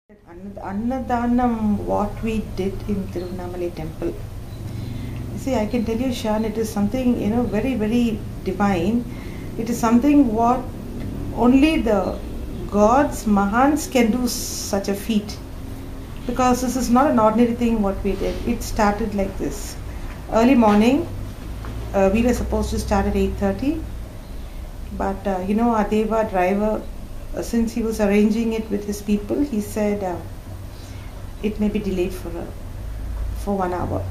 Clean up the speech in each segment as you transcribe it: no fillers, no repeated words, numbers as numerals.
Annadanam, what we did in Tiruvannamalai temple. See, I can tell you, Shan, it is something, very, very divine. It is something what only the gods, Mahans can do such a feat. Because this is not an ordinary thing what we did. It started like this. Early morning, we were supposed to start at 8:30. But, our Deva driver, since he was arranging it with his people, he said it may be delayed for 1 hour.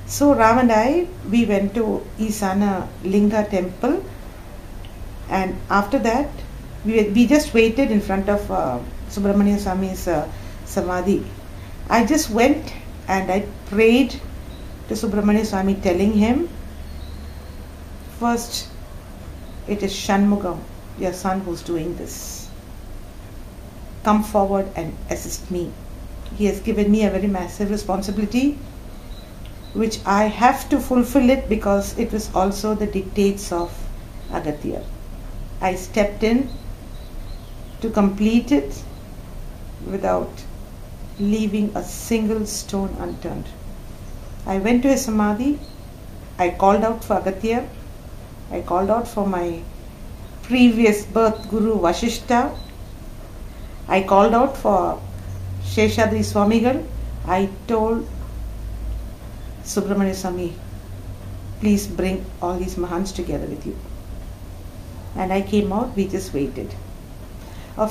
So Ram and I, we went to Isana Linga temple, and after that we just waited in front of Supramania Swami's samadhi. I just went and I prayed to Supramania Swami, telling him, first, it is Shanmugam, your son, who's doing this. Come forward and assist me. He has given me a very massive responsibility, which I have to fulfill it because it was also the dictates of Agastya. I stepped in to complete it without leaving a single stone unturned. I went to his samadhi. I called out for Agastya. I called out for my previous birth guru Vashishta. I called out for Sheshadri Swamigal. I told Subramania Swami, please bring all these Mahans together with you. And I came out, we just waited. A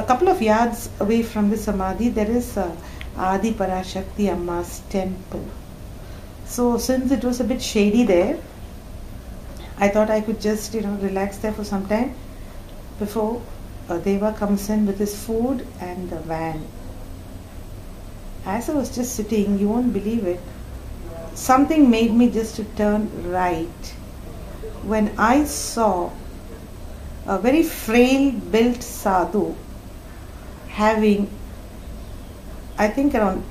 couple of yards away from the Samadhi, there is Adi Parashakti Amma's temple. So since it was a bit shady there, I thought I could just, relax there for some time before Deva comes in with his food and the van. As I was just sitting, you won't believe it, something made me just to turn right when I saw a very frail built sadhu having, I think, around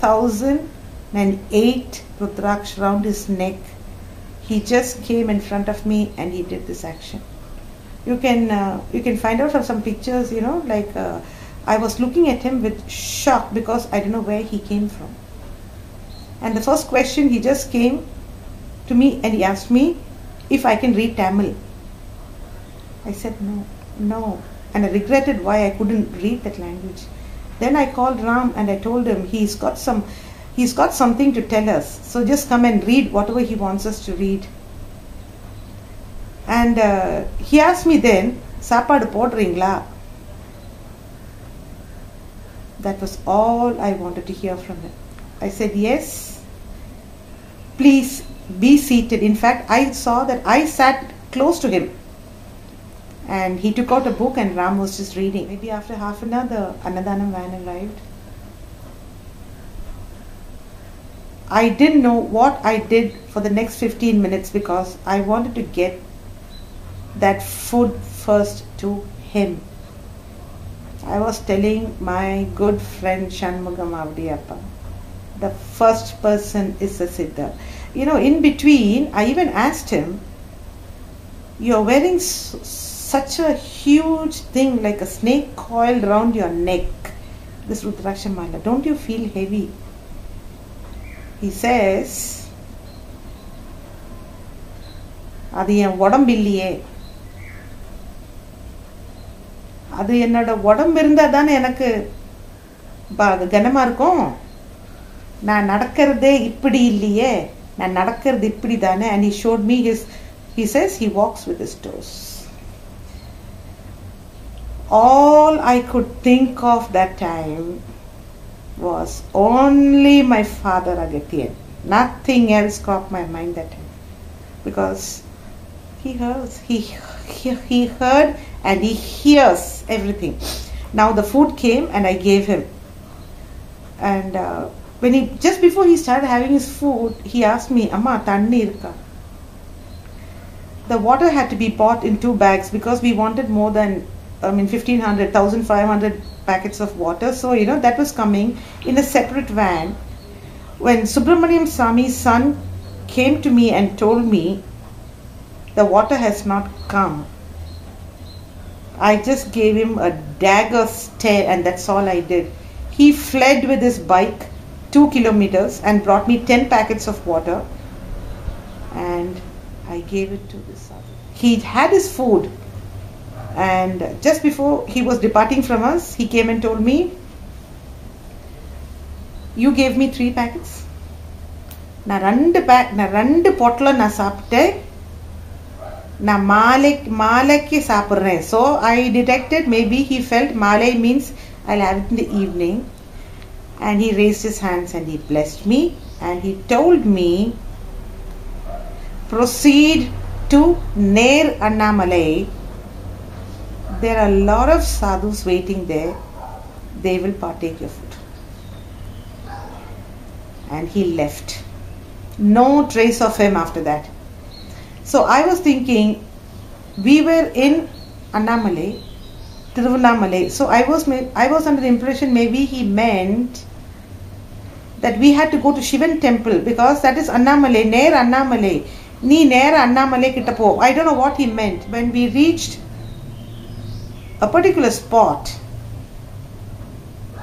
1008 Rudraksh round his neck. He just came in front of me and he did this action. You can find out from some pictures, I was looking at him with shock because I don't know where he came from. And the first question, he just came to me and he asked me if I can read Tamil. I said no. And I regretted why I couldn't read that language. Then I called Ram and I told him he's got something to tell us. So just come and read whatever he wants us to read. And he asked me then, Sapadu podringla? That was all I wanted to hear from him. I said, yes, please be seated. In fact, I saw that I sat close to him. And he took out a book and Ram was just reading. Maybe after half an hour, the Annadanam van arrived. I didn't know what I did for the next 15 minutes because I wanted to get that food first to him. I was telling my good friend Shanmugam Avdiyappa, the first person is a Siddha. In between, I even asked him, you're wearing such a huge thing like a snake coiled around your neck, this Rudraksha Mala, don't you feel heavy? He says, Adi en odambilliye. அது என்னோட உடம்பு இருந்தா தானே எனக்கு கனமா இருக்கும். நான் நடக்கிறதே இப்படி இல்லையே, நான் நடக்கிறது இப்படி தானே. And he showed me he says he walks with his toes. All I could think of that time was only my father Agastya. Nothing else crossed my mind that time. Because he heard and he hears everything. Now the food came and I gave him. And just before he started having his food, he asked me, Amma, thanni irka? The water had to be bought in 2 bags because we wanted more than 1,500 packets of water. So, that was coming in a separate van. When Subramaniam Swami's son came to me and told me, the water has not come, I just gave him a dagger stare, and that's all I did. He fled with his bike 2 kilometers and brought me 10 packets of water, and I gave it to this sadhu. He had his food, and just before he was departing from us, he came and told me, you gave me 3 packets. நான் 2 பொட்டலம் நான் சாப்பிட்டேன். நான் மாலைக்கு சாப்பிட்றேன். So I detected maybe he felt malay means I'll have it in the evening, and he raised his hands and he blessed me, and he told me, proceed to Near Annamalai. There are a lot of sadhus waiting there. They will partake your food. And he left. No trace of him after that. So I was thinking, we were in Annamalai, Tiruvannamalai. So I was under the impression maybe he meant that we had to go to Shivan temple, because that is Annamalai, Near Annamalai. Nee Near Annamalai kitta po. I don't know what he meant. When we reached a particular spot,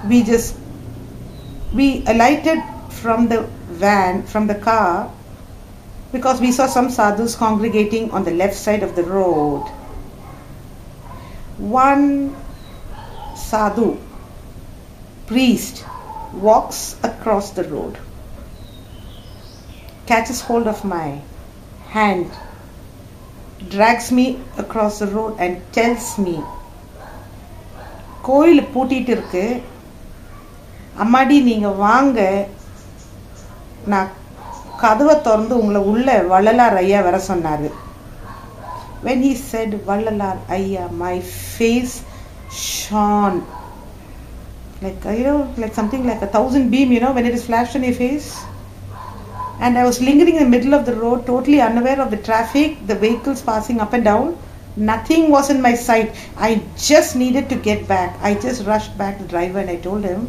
we alighted from the van, from the car, because we saw some sadhus congregating on the left side of the road. One sadhu, priest, walks across the road, catches hold of my hand, drags me across the road and tells me, கோயில் பூட்டிட்டு இருக்கு, அம்மாடி நீங்க வாங்க, நான் கதவை திறந்து உங்களை உள்ள வள்ளலார் ஐயா வர சொன்னாரு. When he said வள்ளலார் ஐயா, my face shone like, like something like 1,000 beam, when it is flashed on your face. And I was lingering in the middle of the road, totally unaware of the traffic, the vehicles passing up and down. Nothing was in my sight. I just needed to get back. I just rushed back to the driver and I told him,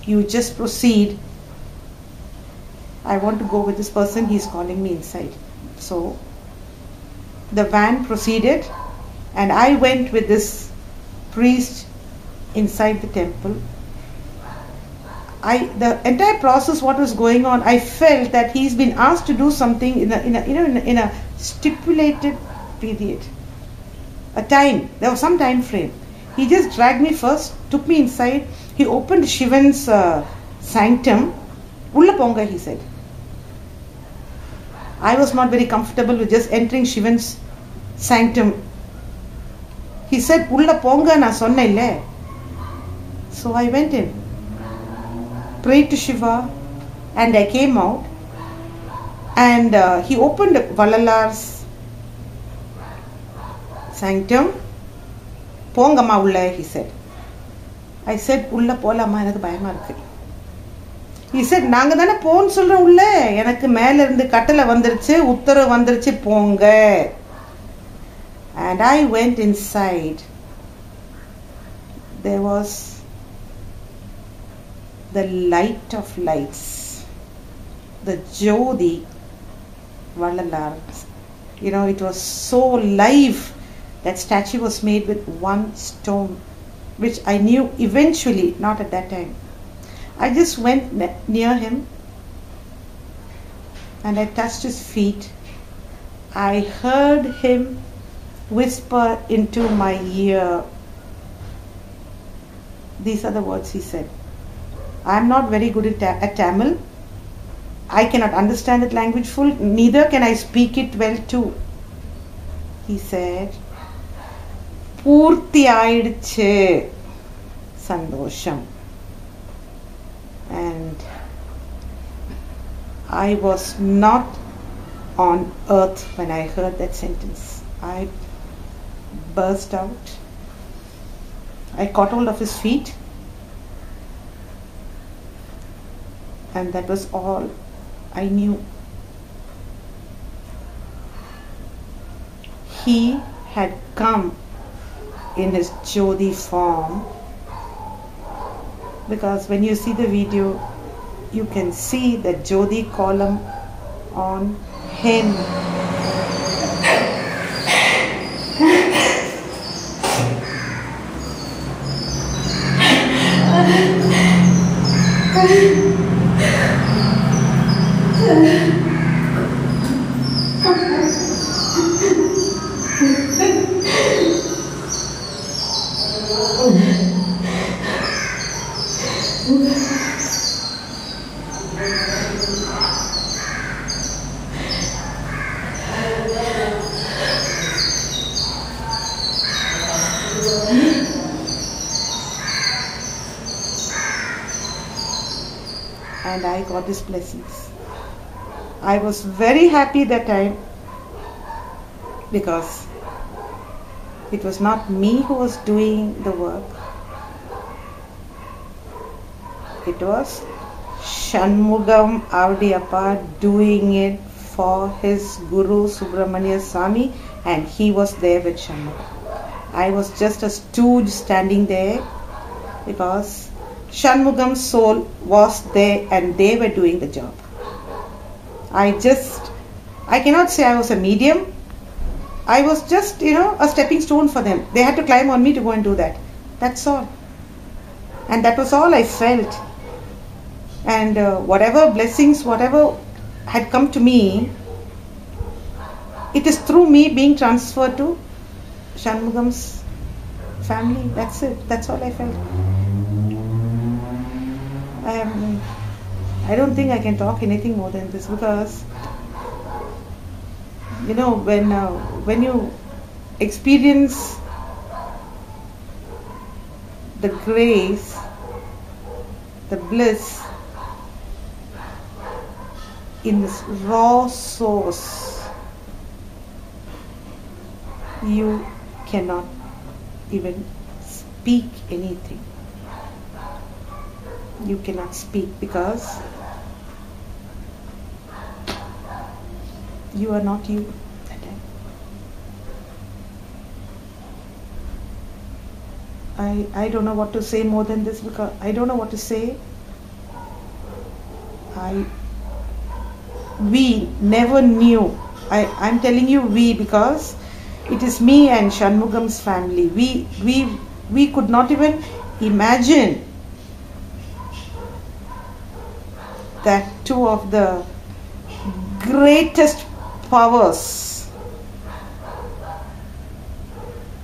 you just proceed. I want to go with this person. He's calling me inside. So the van proceeded, and I went with this priest inside the temple. The entire process, what was going on, I felt that he's been asked to do something in a stipulated period, a time. There was some time frame. He just dragged me first, took me inside. He opened Shivan's sanctum. Ulla ponga, he said. I was not very comfortable with just entering Shivan's sanctum. He said, Ulla ponga na sonna ille. So I went in, prayed to Shiva, and I came out. And he opened Vallalar's sanctum. Pongamma ulla, he said. I said, Ulla polama, enakku bayama irukku. He said, நாங்க தானே போன்னு சொல்றோம் உள்ள, எனக்கு மேல இருந்து கட்டளை வந்துருச்சு, உத்தரவு வந்துருச்சு, போங்க. And I went inside. There was the light of lights, the Jodi Vallalar. It was so live. That statue was made with one stone, which I knew eventually, not at that time. I just went near him and I touched his feet. I heard him whisper into my ear. These are the words he said. I am not very good at Tamil. I cannot understand that language full, neither can I speak it well too. He said, Purti aiduche sandosham. And I was not on earth when I heard that sentence. I burst out. I caught hold of his feet, and that was all I knew. He had come in his Jodi form, because when you see the video, you can see the Jodi column on him. And I got these blessings. I was very happy that time because it was not me who was doing the work. It was Shanmugam Avdiyappa doing it for his Guru Supramania Swami, and he was there with Shanmugam. I was just a stooge standing there because Shanmugam's soul was there and they were doing the job. I cannot say I was a medium. I was just, a stepping stone for them. They had to climb on me to go and do that. That's all. And that was all I felt. And whatever blessings, whatever had come to me, it is through me being transferred to Shanmugam's family. That's it. That's all I felt. I don't think I can talk anything more than this because, when you experience the grace, the bliss in this raw source, you cannot even speak anything. You cannot speak because you are not you that time. I don't know what to say more than this because I don't know what to say. We never knew. I'm telling you we because it is me and Shanmugam's family. We could not even imagine that two of the greatest powers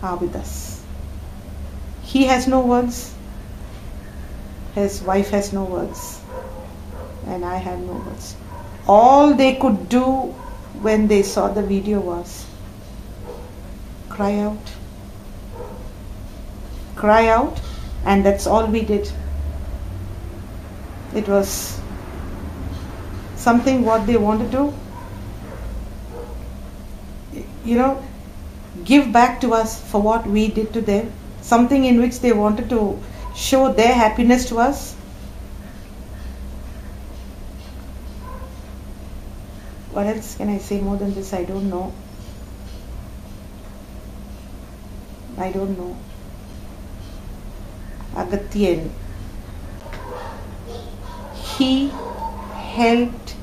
are with us. He has no words, his wife has no words, and I have no words. All they could do when they saw the video was cry out, and that's all we did. It was something what they wanted to, give back to us for what we did to them, something in which they wanted to show their happiness to us. What else can I say more than this? I don't know. Agatyan, he helped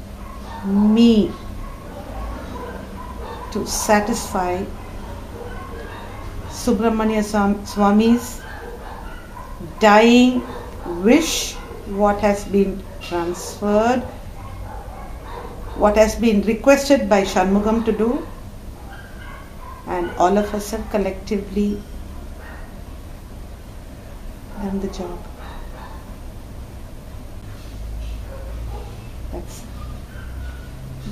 me to satisfy Supramania Swami's dying wish, what has been transferred, what has been requested by Shanmugam to do, and all of us have collectively done the job. That's it.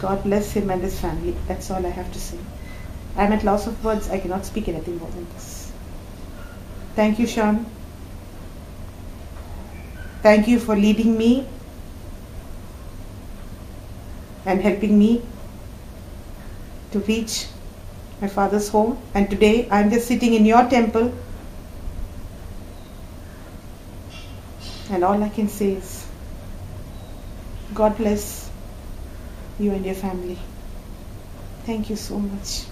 God bless him and his family. That's all I have to say. I'm at loss of words. I cannot speak anything more than this. Thank you, Shan. Thank you for leading me and helping me to reach my father's home. And today I'm just sitting in your temple, and all I can say is God bless you and your family. Thank you so much.